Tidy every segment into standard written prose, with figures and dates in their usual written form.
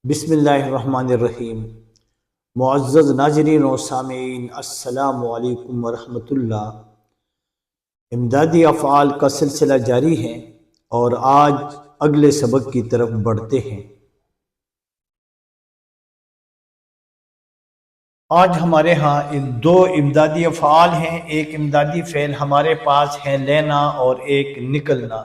بسم اللہ الرحمن الرحیم۔ معزز ناظرین و سامعین، السلام علیکم ورحمۃ اللہ۔ امدادی افعال کا سلسلہ جاری ہے اور آج اگلے سبق کی طرف بڑھتے ہیں۔ آج ہمارے ہاں دو امدادی افعال ہیں۔ ایک امدادی فعل ہمارے پاس ہے لینا اور ایک نکلنا۔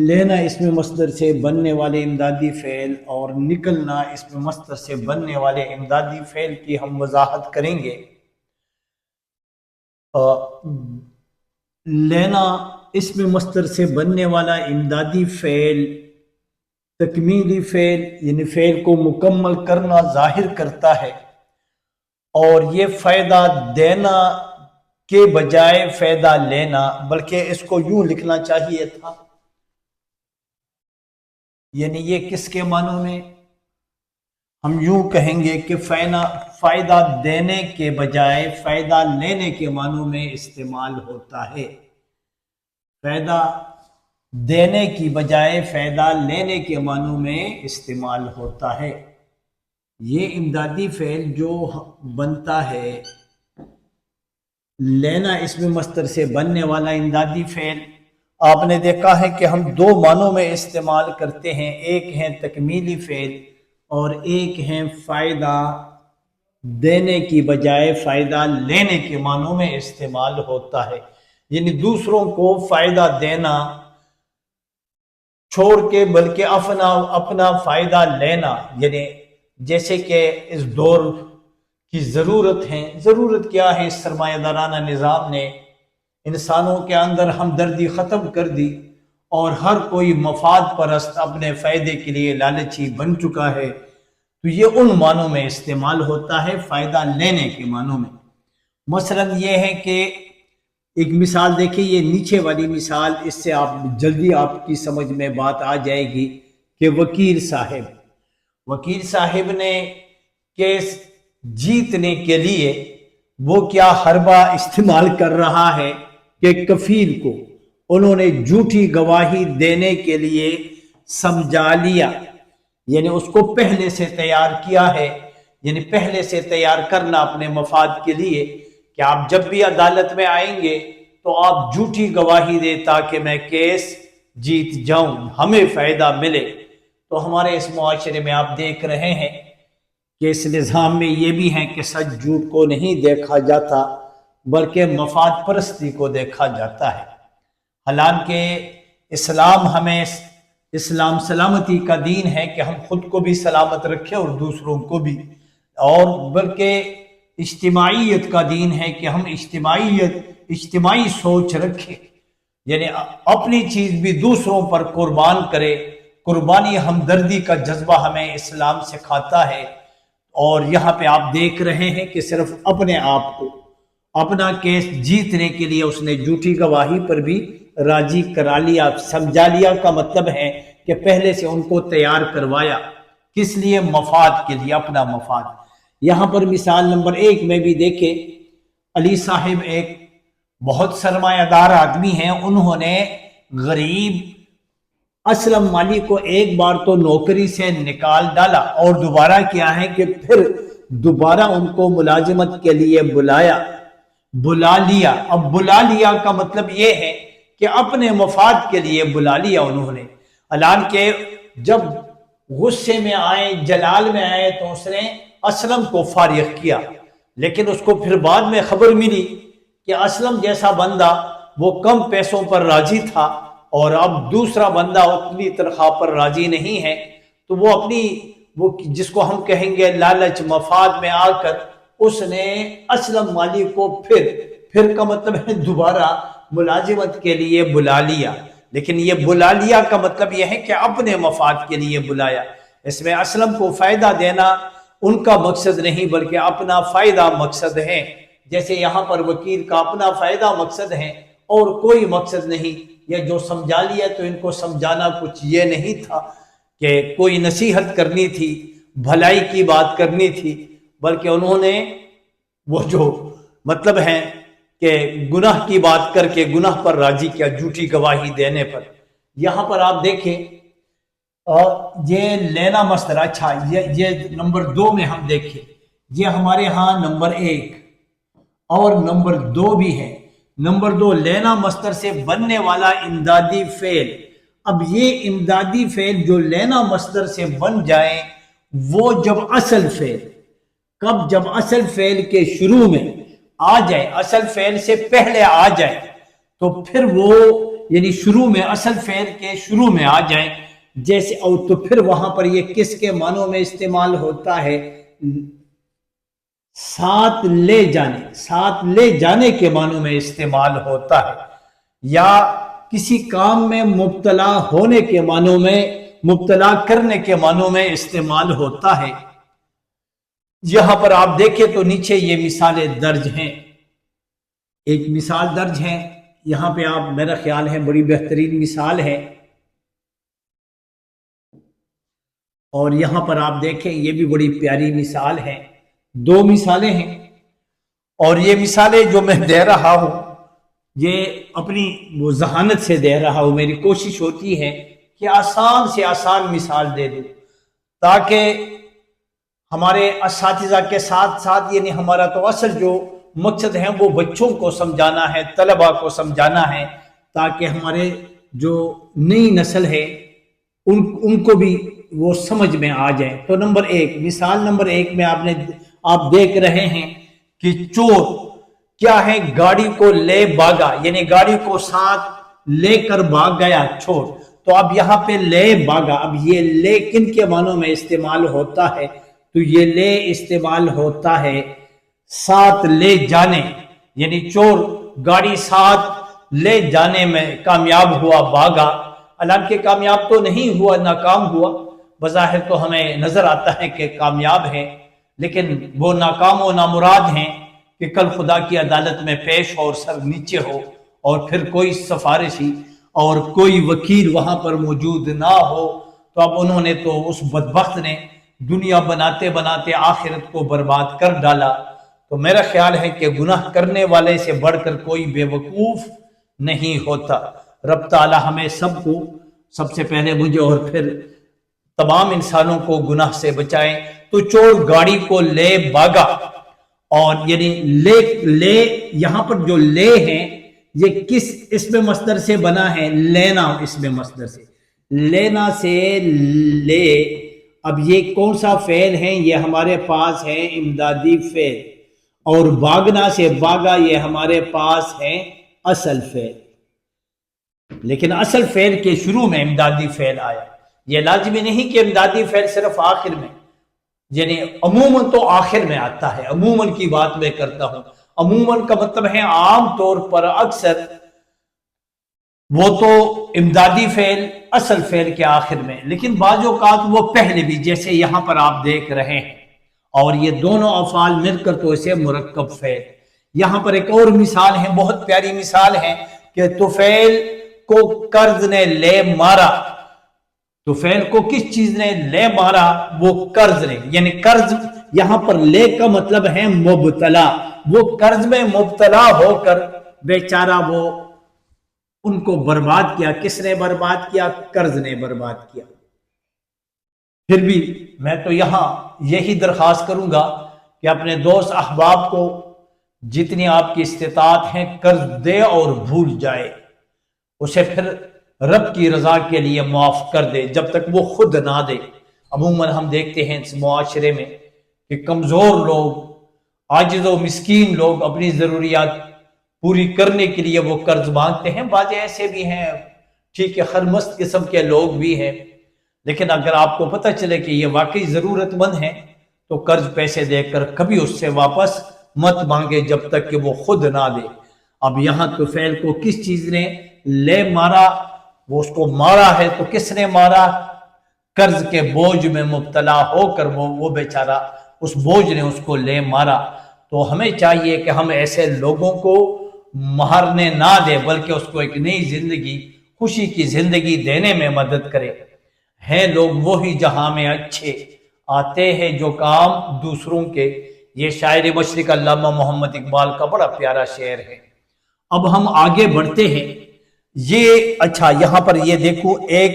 لینا اسم مصدر سے بننے والے امدادی فعل اور نکلنا اسم مصدر سے بننے والے امدادی فعل کی ہم وضاحت کریں گے۔ لینا اسم مصدر سے بننے والا امدادی فعل تکمیلی فعل یعنی فعل کو مکمل کرنا ظاہر کرتا ہے، اور یہ فائدہ دینا کے بجائے فائدہ لینا، بلکہ اس کو یوں لکھنا چاہیے تھا، یعنی یہ کس کے معنوں میں؟ ہم یوں کہیں گے کہ فائدہ دینے کے بجائے فائدہ لینے کے معنوں میں استعمال ہوتا ہے۔ فائدہ دینے کی بجائے فائدہ لینے کے معنوں میں استعمال ہوتا ہے۔ یہ امدادی فعل جو بنتا ہے، لینا اسم مصدر سے بننے والا امدادی فعل، آپ نے دیکھا ہے کہ ہم دو معنوں میں استعمال کرتے ہیں۔ ایک ہے تکمیلی فعل اور ایک ہے فائدہ دینے کی بجائے فائدہ لینے کے معنوں میں استعمال ہوتا ہے، یعنی دوسروں کو فائدہ دینا چھوڑ کے بلکہ اپنا فائدہ لینا، یعنی جیسے کہ اس دور کی ضرورت ہے۔ ضرورت کیا ہے؟ اس سرمایہ دارانہ نظام نے انسانوں کے اندر ہمدردی ختم کر دی اور ہر کوئی مفاد پرست اپنے فائدے کے لیے لالچی بن چکا ہے، تو یہ ان معنوں میں استعمال ہوتا ہے، فائدہ لینے کے معنوں میں۔ مثلا یہ ہے کہ ایک مثال دیکھیں، یہ نیچے والی مثال، اس سے جلدی آپ کی سمجھ میں بات آ جائے گی کہ وکیل صاحب نے کیس جیتنے کے لیے وہ کیا حربہ استعمال کر رہا ہے کہ کفیل کو انہوں نے جھوٹی گواہی دینے کے لیے سمجھا لیا، یعنی اس کو پہلے سے تیار کیا ہے، یعنی پہلے سے تیار کرنا اپنے مفاد کے لیے کہ آپ جب بھی عدالت میں آئیں گے تو آپ جھوٹی گواہی دیں تاکہ میں کیس جیت جاؤں، ہمیں فائدہ ملے۔ تو ہمارے اس معاشرے میں آپ دیکھ رہے ہیں کہ اس نظام میں یہ بھی ہے کہ سچ جھوٹ کو نہیں دیکھا جاتا بلکہ مفاد پرستی کو دیکھا جاتا ہے۔ حالانکہ اسلام سلامتی کا دین ہے کہ ہم خود کو بھی سلامت رکھیں اور دوسروں کو بھی، اور بلکہ اجتماعیت کا دین ہے کہ ہم اجتماعی سوچ رکھیں، یعنی اپنی چیز بھی دوسروں پر قربان کرے۔ قربانی ہمدردی کا جذبہ ہمیں اسلام سکھاتا ہے، اور یہاں پہ آپ دیکھ رہے ہیں کہ صرف اپنے آپ کو اپنا کیس جیتنے کے لیے اس نے جھوٹی گواہی پر بھی راضی کرا لیا، سمجھا لیا کا مطلب ہے کہ پہلے سے ان کو تیار کروایا، کس لیے؟ مفاد کے لیے، اپنا مفاد۔ یہاں پر مثال نمبر 1 میں بھی دیکھیں، علی صاحب ایک بہت سرمایہ دار آدمی ہیں، انہوں نے غریب اسلم مالی کو ایک بار تو نوکری سے نکال ڈالا، اور دوبارہ کیا ہے کہ پھر دوبارہ ان کو ملازمت کے لیے بلا لیا۔ اب بلا لیا کا مطلب یہ ہے کہ اپنے مفاد کے لیے بلا لیا انہوں نے، حالانکہ جب غصے میں آئے، جلال میں آئے تو اس نے اسلم کو فارغ کیا، لیکن اس کو پھر بعد میں خبر ملی کہ اسلم جیسا بندہ وہ کم پیسوں پر راضی تھا، اور اب دوسرا بندہ اتنی تنخواہ پر راضی نہیں ہے، تو وہ جس کو ہم کہیں گے لالچ مفاد میں آ کر اس نے اسلم مالی کو پھر کا مطلب ہے دوبارہ ملازمت کے لیے بلا لیا۔ لیکن یہ بلا لیا کا مطلب یہ ہے کہ اپنے مفاد کے لیے بلایا، اس میں اسلم کو فائدہ دینا ان کا مقصد نہیں بلکہ اپنا فائدہ مقصد ہے۔ جیسے یہاں پر وکیل کا اپنا فائدہ مقصد ہے اور کوئی مقصد نہیں، یا جو سمجھا لیا تو ان کو سمجھانا کچھ یہ نہیں تھا کہ کوئی نصیحت کرنی تھی، بھلائی کی بات کرنی تھی، بلکہ انہوں نے وہ جو مطلب ہے کہ گناہ کی بات کر کے گناہ پر راضی کیا، جھوٹی گواہی دینے پر۔ یہاں پر آپ دیکھیں اور یہ لینا مصدر، اچھا یہ نمبر 2 میں ہم دیکھیں، یہ ہمارے ہاں نمبر 1 اور نمبر 2 بھی ہے۔ نمبر 2 لینا مصدر سے بننے والا امدادی فعل۔ اب یہ امدادی فعل جو لینا مصدر سے بن جائیں وہ جب اصل فعل، کب؟ جب اصل فعل کے شروع میں آ جائے، اصل فعل سے پہلے آ جائے تو پھر وہ یعنی شروع میں، اصل فعل کے شروع میں آ جائیں جیسے، اور تو پھر وہاں پر یہ کس کے معنوں میں استعمال ہوتا ہے؟ ساتھ لے جانے، ساتھ لے جانے کے معنوں میں استعمال ہوتا ہے، یا کسی کام میں مبتلا ہونے کے معنوں میں، مبتلا کرنے کے معنوں میں استعمال ہوتا ہے۔ یہاں پر آپ دیکھیں تو نیچے یہ مثالیں درج ہیں، ایک مثال درج ہے یہاں پہ، آپ میرا خیال ہے بڑی بہترین مثال ہے، اور یہاں پر آپ دیکھیں یہ بھی بڑی پیاری مثال ہے، 2 مثالیں ہیں، اور یہ مثالیں جو میں دے رہا ہوں یہ اپنی وہ ذہانت سے دے رہا ہوں، میری کوشش ہوتی ہے کہ آسان سے آسان مثال دے دوں تاکہ ہمارے اساتذہ کے ساتھ ساتھ، یعنی ہمارا تو اصل جو مقصد ہے وہ بچوں کو سمجھانا ہے، طلباء کو سمجھانا ہے، تاکہ ہمارے جو نئی نسل ہے ان کو بھی وہ سمجھ میں آ جائے۔ تو نمبر 1، مثال نمبر 1 میں آپ دیکھ رہے ہیں کہ چور کیا ہے؟ گاڑی کو لے بھاگا، یعنی گاڑی کو ساتھ لے کر بھاگ گیا چور۔ تو اب یہاں پہ لے بھاگا، اب یہ لے کن کے معنوں میں استعمال ہوتا ہے؟ تو یہ لے استعمال ہوتا ہے ساتھ لے جانے، یعنی چور گاڑی ساتھ لے جانے میں کامیاب ہوا، بھاگا، حالانکہ کامیاب تو نہیں ہوا، ناکام ہوا، بظاہر تو ہمیں نظر آتا ہے کہ کامیاب ہے، لیکن وہ ناکام و نامراد ہیں کہ کل خدا کی عدالت میں پیش ہو اور سر نیچے ہو، اور پھر کوئی سفارشی اور کوئی وکیل وہاں پر موجود نہ ہو، تو اب انہوں نے تو اس بدبخت نے دنیا بناتے بناتے آخرت کو برباد کر ڈالا۔ تو میرا خیال ہے کہ گناہ کرنے والے سے بڑھ کر کوئی بے وقوف نہیں ہوتا۔ رب تعالی ہمیں سب کو، سب سے پہلے مجھے اور پھر تمام انسانوں کو گناہ سے بچائیں۔ تو چور گاڑی کو لے بھاگا، اور یعنی لے یہاں پر جو لے ہیں یہ کس اسم مصدر سے بنا ہے؟ لینا اسم مصدر سے، لینا سے لے۔ اب یہ کون سا فعل ہے؟ یہ ہمارے پاس ہے امدادی فعل، اور بھاگنا سے بھاگا یہ ہمارے پاس ہے اصل فعل، لیکن اصل فعل کے شروع میں امدادی فعل آیا۔ یہ لازمی نہیں کہ امدادی فعل صرف آخر میں، یعنی عموماً تو آخر میں آتا ہے، عموماً کی بات میں کرتا ہوں، عموماً کا مطلب ہے عام طور پر اکثر وہ تو امدادی فعل اصل فعل کے آخر میں، لیکن بعض اوقات وہ پہلے بھی، جیسے یہاں پر آپ دیکھ رہے ہیں، اور یہ دونوں افعال مل کر تو اسے مرکب فعل۔ یہاں پر ایک اور مثال ہے، بہت پیاری مثال ہے کہ طفیل کو قرض نے لے مارا۔ طفیل کو کس چیز نے لے مارا؟ وہ قرض نے، یعنی قرض یہاں پر لے کا مطلب ہے مبتلا، وہ قرض میں مبتلا ہو کر بیچارہ وہ ان کو برباد کیا۔ کس نے برباد کیا؟ قرض نے برباد کیا۔ پھر بھی میں تو یہاں یہی درخواست کروں گا کہ اپنے دوست احباب کو جتنی آپ کی استطاعت ہے قرض دے اور بھول جائے، اسے پھر رب کی رضا کے لیے معاف کر دے جب تک وہ خود نہ دے۔ عموماً ہم دیکھتے ہیں اس معاشرے میں کہ کمزور لوگ، عاجز و مسکین لوگ اپنی ضروریات پوری کرنے کے لیے وہ قرض مانگتے ہیں۔ بعض ایسے بھی ہیں، ٹھیک ہے، خرمست قسم کے لوگ بھی ہیں، لیکن اگر آپ کو پتہ چلے کہ یہ واقعی ضرورت مند ہے تو قرض پیسے دے کر کبھی اس سے واپس مت مانگے جب تک کہ وہ خود نہ دے۔ اب یہاں طفیل کو کس چیز نے لے مارا؟ وہ اس کو مارا ہے تو کس نے مارا؟ قرض کے بوجھ میں مبتلا ہو کر وہ بیچارہ اس بوجھ نے اس کو لے مارا۔ تو ہمیں چاہیے کہ ہم ایسے لوگوں کو مارنے نہ دیں، بلکہ اس کو ایک نئی زندگی، خوشی کی زندگی دینے میں مدد کرے۔ ہیں لوگ وہی جہاں میں اچھے، آتے ہیں جو کام دوسروں کے۔ یہ شاعر مشرق علامہ محمد اقبال کا بڑا پیارا شعر ہے۔ اب ہم آگے بڑھتے ہیں۔ یہ اچھا، یہاں پر یہ دیکھو، ایک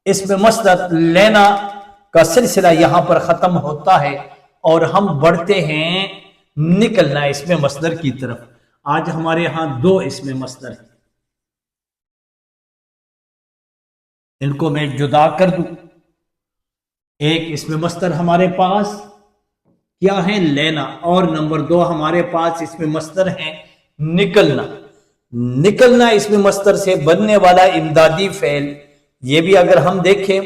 اس میں مصدر لینا کا سلسلہ یہاں پر ختم ہوتا ہے اور ہم بڑھتے ہیں نکلنا اس میں مصدر کی طرف. آج ہمارے یہاں دو اس میں مصدر ہیں، ان کو میں جدا کر دوں. ایک اس میں مصدر ہمارے پاس کیا ہے؟ لینا. اور نمبر دو ہمارے پاس اس میں مصدر ہے نکلنا. نکلنا اس میں مصدر سے بننے والا امدادی فعل. یہ بھی اگر ہم دیکھیں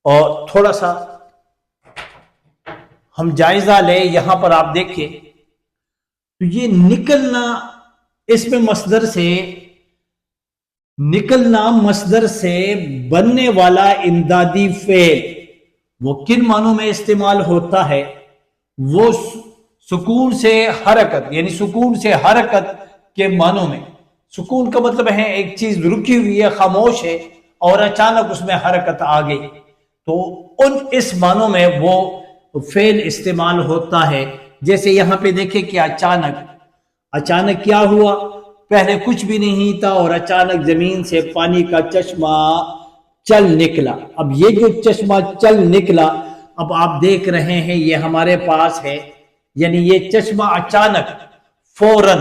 اور تھوڑا سا ہم جائزہ لیں، یہاں پر آپ دیکھیں تو یہ نکلنا اس میں مصدر سے، نکلنا مصدر سے بننے والا امدادی فعل وہ کن معنوں میں استعمال ہوتا ہے؟ وہ سکون سے حرکت، یعنی سکون سے حرکت کے معنوں میں. سکون کا مطلب ہے ایک چیز رکی ہوئی ہے، خاموش ہے، اور اچانک اس میں حرکت آ گئی، تو اس معنوں میں وہ فعل استعمال ہوتا ہے. جیسے یہاں پہ دیکھیں کہ اچانک کیا ہوا؟ پہلے کچھ بھی نہیں تھا اور اچانک زمین سے پانی کا چشمہ چل نکلا. اب یہ جو چشمہ چل نکلا، اب آپ دیکھ رہے ہیں یہ ہمارے پاس ہے، یعنی یہ چشمہ اچانک فوراً،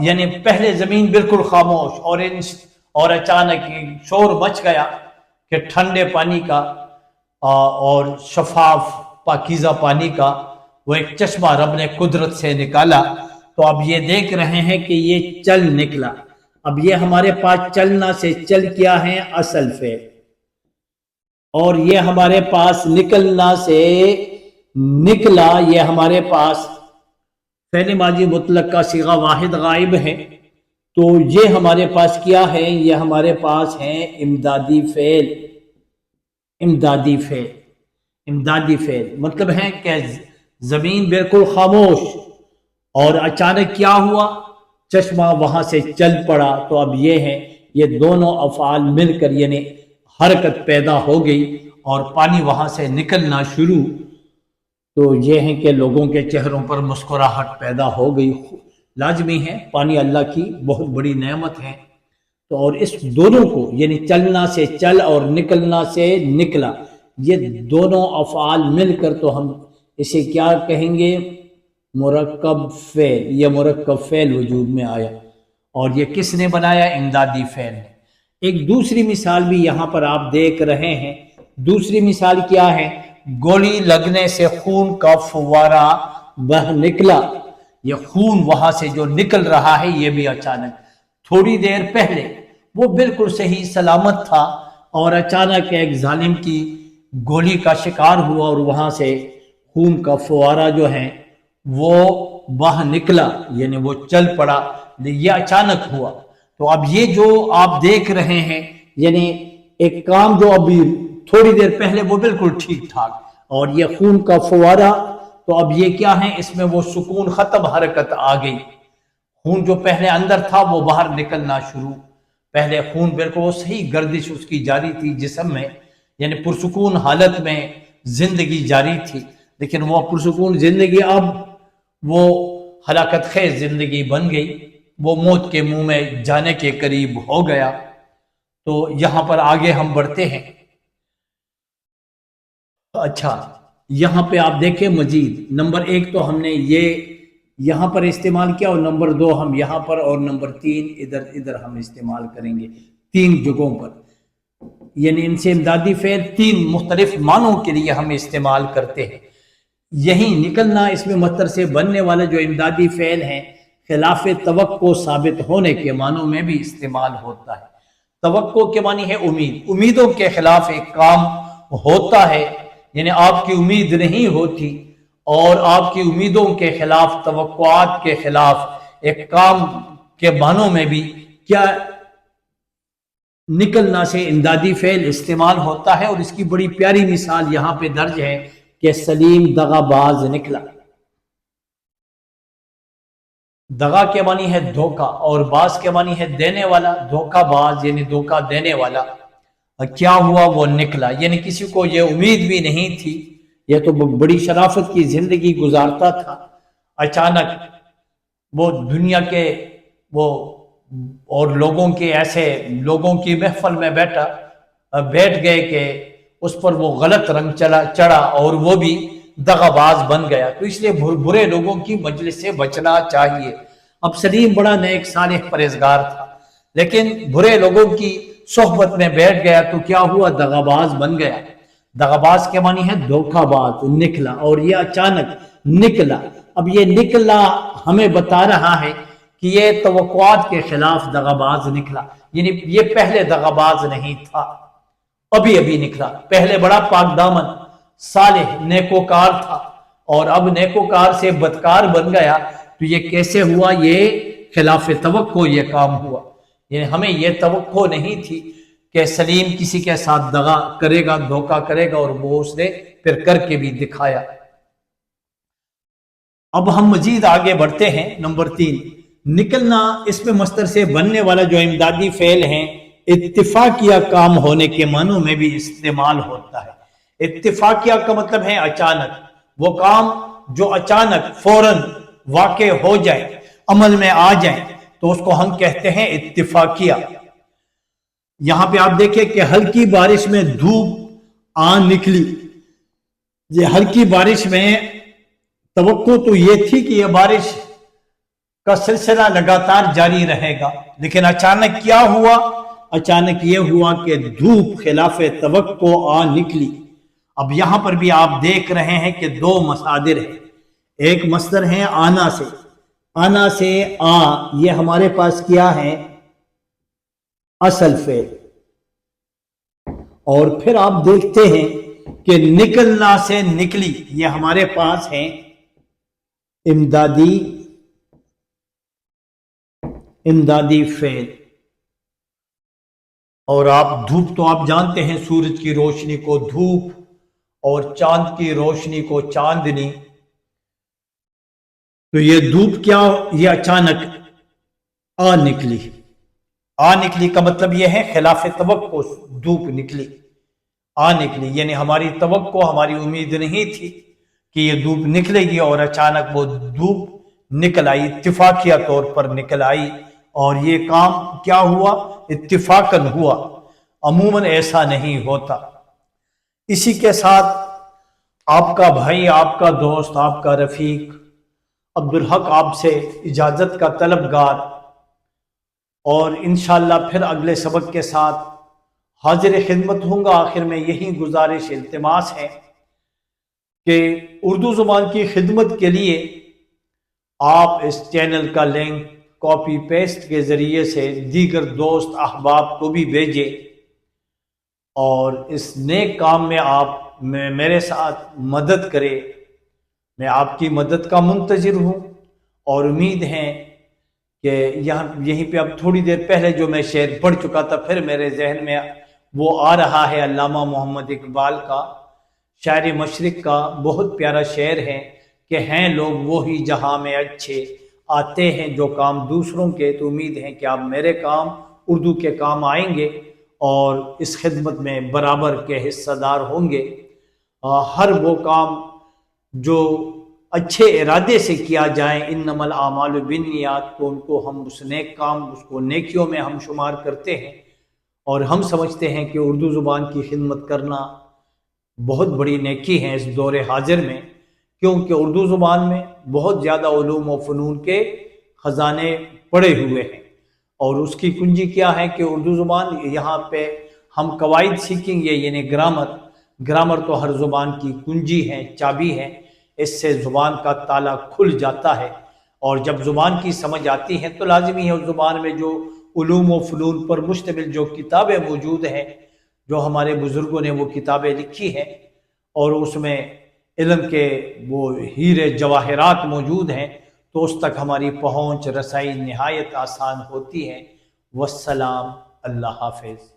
یعنی پہلے زمین بالکل خاموش اور اچانک شور مچ گیا کہ ٹھنڈے پانی کا اور شفاف پاکیزہ پانی کا وہ ایک چشمہ رب نے قدرت سے نکالا. تو اب یہ دیکھ رہے ہیں کہ یہ چل نکلا. اب یہ ہمارے پاس چلنا سے چل کیا ہے؟ اصل فعل. اور یہ ہمارے پاس نکلنا سے نکلا، یہ ہمارے پاس فعل ماضی مطلق کا صیغہ واحد غائب ہے. تو یہ ہمارے پاس کیا ہے؟ یہ ہمارے پاس ہے امدادی فعل. امدادی فعل، امدادی فعل مطلب ہے کہ زمین بالکل خاموش اور اچانک کیا ہوا؟ چشمہ وہاں سے چل پڑا. تو اب یہ ہے، یہ دونوں افعال مل کر یعنی حرکت پیدا ہو گئی اور پانی وہاں سے نکلنا شروع. تو یہ ہے کہ لوگوں کے چہروں پر مسکراہٹ پیدا ہو گئی. لازمی ہے، پانی اللہ کی بہت بڑی نعمت ہے. تو اور اس دونوں کو یعنی چلنا سے چل اور نکلنا سے نکلا، یہ دونوں افعال مل کر تو ہم اسے کیا کہیں گے؟ مرکب فعل. یہ مرکب فعل وجود میں آیا. اور یہ کس نے بنایا؟ امدادی فعل نے. ایک دوسری مثال بھی یہاں پر آپ دیکھ رہے ہیں. دوسری مثال کیا ہے؟ گولی لگنے سے خون کا فوارہ بہ نکلا. یہ خون وہاں سے جو نکل رہا ہے یہ بھی اچانک، تھوڑی دیر پہلے وہ بالکل صحیح سلامت تھا اور اچانک ایک ظالم کی گولی کا شکار ہوا اور وہاں سے خون کا فوارہ جو ہے وہ باہر نکلا، یعنی وہ چل پڑا. یہ اچانک ہوا. تو اب یہ جو آپ دیکھ رہے ہیں یعنی ایک کام جو ابھی تھوڑی دیر پہلے وہ بالکل ٹھیک ٹھاک، اور یہ خون کا فوارہ، تو اب یہ کیا ہے؟ اس میں وہ سکون ختم، حرکت آ گئی. خون جو پہلے اندر تھا وہ باہر نکلنا شروع. پہلے خون بالکل وہ صحیح گردش اس کی جاری تھی جسم میں، یعنی پرسکون حالت میں زندگی جاری تھی، لیکن وہ پرسکون زندگی اب وہ ہلاکت خیز زندگی بن گئی، وہ موت کے منہ میں جانے کے قریب ہو گیا. تو یہاں پر آگے ہم بڑھتے ہیں. اچھا، یہاں پہ آپ دیکھیں مزید نمبر ایک تو ہم نے یہ یہاں پر استعمال کیا، اور نمبر دو ہم یہاں پر، اور نمبر تین ادھر ہم استعمال کریں گے تین جگہوں پر. یعنی ان سے امدادی فعل تین مختلف معنوں کے لیے ہم استعمال کرتے ہیں. یہی نکلنا اس میں مصدر سے بننے والا جو امدادی فعل ہے خلاف توقع ثابت ہونے کے معنوں میں بھی استعمال ہوتا ہے. توقع کے معنی ہے امید، امیدوں کے خلاف ایک کام ہوتا ہے، یعنی آپ کی امید نہیں ہوتی اور آپ کی امیدوں کے خلاف، توقعات کے خلاف ایک کام کے معنوں میں بھی کیا نکلنا سے امدادی فعل استعمال ہوتا ہے. اور اس کی بڑی پیاری مثال یہاں پہ درج ہے کہ سلیم دغا باز نکلا. دغا کے معنی ہے دھوکا اور باز کے معنی ہے دینے والا. دھوکا باز یعنی دھوکا دینے والا. کیا ہوا؟ وہ نکلا، یعنی کسی کو یہ امید بھی نہیں تھی، یہ تو بڑی شرافت کی زندگی گزارتا تھا، اچانک وہ دنیا کے وہ اور لوگوں کے ایسے لوگوں کی محفل میں بیٹھا بیٹھ گئے کہ اس پر وہ غلط رنگ چڑھا اور وہ بھی دغاباز بن گیا. تو اس لیے برے لوگوں کی مجلس سے بچنا چاہیے. اب سلیم بڑا نیک صالح پرہیزگار تھا، لیکن برے لوگوں کی صحبت میں بیٹھ گیا تو کیا ہوا؟ دغاباز بن گیا. دغاباز کے معنی ہے دھوکہ باز، نکلا، اور یہ اچانک نکلا. اب یہ نکلا ہمیں بتا رہا ہے کہ یہ توقعات کے خلاف دغاباز نکلا، یعنی یہ پہلے دغاباز نہیں تھا، ابھی نکلا. پہلے بڑا پاک دامن صالح نیکوکار تھا اور اب نیکوکار سے بدکار بن گیا. تو یہ کیسے ہوا؟ یہ خلاف توقع یہ کام ہوا. یعنی ہمیں یہ توقع نہیں تھی کہ سلیم کسی کے ساتھ دغا کرے گا، دھوکہ کرے گا، اور وہ اس نے پھر کر کے بھی دکھایا. اب ہم مزید آگے بڑھتے ہیں. نمبر 3، نکلنا اس میں مصدر سے بننے والا جو امدادی فعل ہے اتفاقیہ کام ہونے کے معنوں میں بھی استعمال ہوتا ہے. اتفاقیہ کا مطلب ہے اچانک، وہ کام جو اچانک فوراً واقع ہو جائے، عمل میں آ جائیں، تو اس کو ہم کہتے ہیں اتفاقیہ. یہاں پہ آپ دیکھیں کہ ہلکی بارش میں دھوپ آ نکلی. یہ ہلکی بارش میں توقع تو یہ تھی کہ یہ بارش کا سلسلہ لگاتار جاری رہے گا، لیکن اچانک کیا ہوا؟ اچانک یہ ہوا کہ دھوپ خلاف توقع آ نکلی. اب یہاں پر بھی آپ دیکھ رہے ہیں کہ دو مصادر ہیں. ایک مصدر ہے آنا سے، آنا سے آ، یہ ہمارے پاس کیا ہے؟ اصل فعل. اور پھر آپ دیکھتے ہیں کہ نکلنا سے نکلی، یہ ہمارے پاس ہے امدادی فعل. اور آپ دھوپ تو آپ جانتے ہیں، سورج کی روشنی کو دھوپ اور چاند کی روشنی کو چاندنی. تو یہ دھوپ کیا؟ یہ اچانک آ نکلی. آ نکلی کا مطلب یہ ہے خلاف توقع دھوپ نکلی، آ نکلی. یعنی ہماری توقع، ہماری امید نہیں تھی کہ یہ دھوپ نکلے گی، اور اچانک وہ دھوپ نکل آئی، اتفاقیہ طور پر نکل آئی. اور یہ کام کیا ہوا؟ اتفاقاً ہوا. عموماً ایسا نہیں ہوتا. اسی کے ساتھ آپ کا بھائی، آپ کا دوست، آپ کا رفیق عبدالحق آپ سے اجازت کا طلبگار، اور انشاءاللہ پھر اگلے سبق کے ساتھ حاضر خدمت ہوں گا. آخر میں یہی گزارش، التماس ہے کہ اردو زبان کی خدمت کے لیے آپ اس چینل کا لنک کاپی پیسٹ کے ذریعے سے دیگر دوست احباب کو بھی بھیجیں، اور اس نیک کام میں آپ میرے ساتھ مدد کریں. میں آپ کی مدد کا منتظر ہوں، اور امید ہے کہ یہیں پہ اب تھوڑی دیر پہلے جو میں شعر پڑھ چکا تھا، پھر میرے ذہن میں وہ آ رہا ہے. علامہ محمد اقبال کا، شاعر مشرق کا بہت پیارا شعر ہے کہ ہیں لوگ وہی جہاں میں اچھے، آتے ہیں جو کام دوسروں کے. تو امید ہے کہ آپ میرے کام، اردو کے کام آئیں گے اور اس خدمت میں برابر کے حصہ دار ہوں گے. ہر وہ کام جو اچھے ارادے سے کیا جائے، انما الاعمال بالنیات، تو ان کو ہم اس نیک کام، اس کو نیکیوں میں ہم شمار کرتے ہیں. اور ہم سمجھتے ہیں کہ اردو زبان کی خدمت کرنا بہت بڑی نیکی ہے اس دور حاضر میں، کیونکہ اردو زبان میں بہت زیادہ علوم و فنون کے خزانے پڑے ہوئے ہیں. اور اس کی کنجی کیا ہے کہ اردو زبان، یہاں پہ ہم قواعد سیکھیں گے، یعنی گرامر تو ہر زبان کی کنجی ہے، چابی ہے. اس سے زبان کا تالا کھل جاتا ہے، اور جب زبان کی سمجھ آتی ہے تو لازمی ہے اس زبان میں جو علوم و فنون پر مشتمل جو کتابیں موجود ہیں، جو ہمارے بزرگوں نے وہ کتابیں لکھی ہیں، اور اس میں علم کے وہ ہیرے جواہرات موجود ہیں، تو اس تک ہماری پہنچ رسائی نہایت آسان ہوتی ہے. والسلام، اللہ حافظ.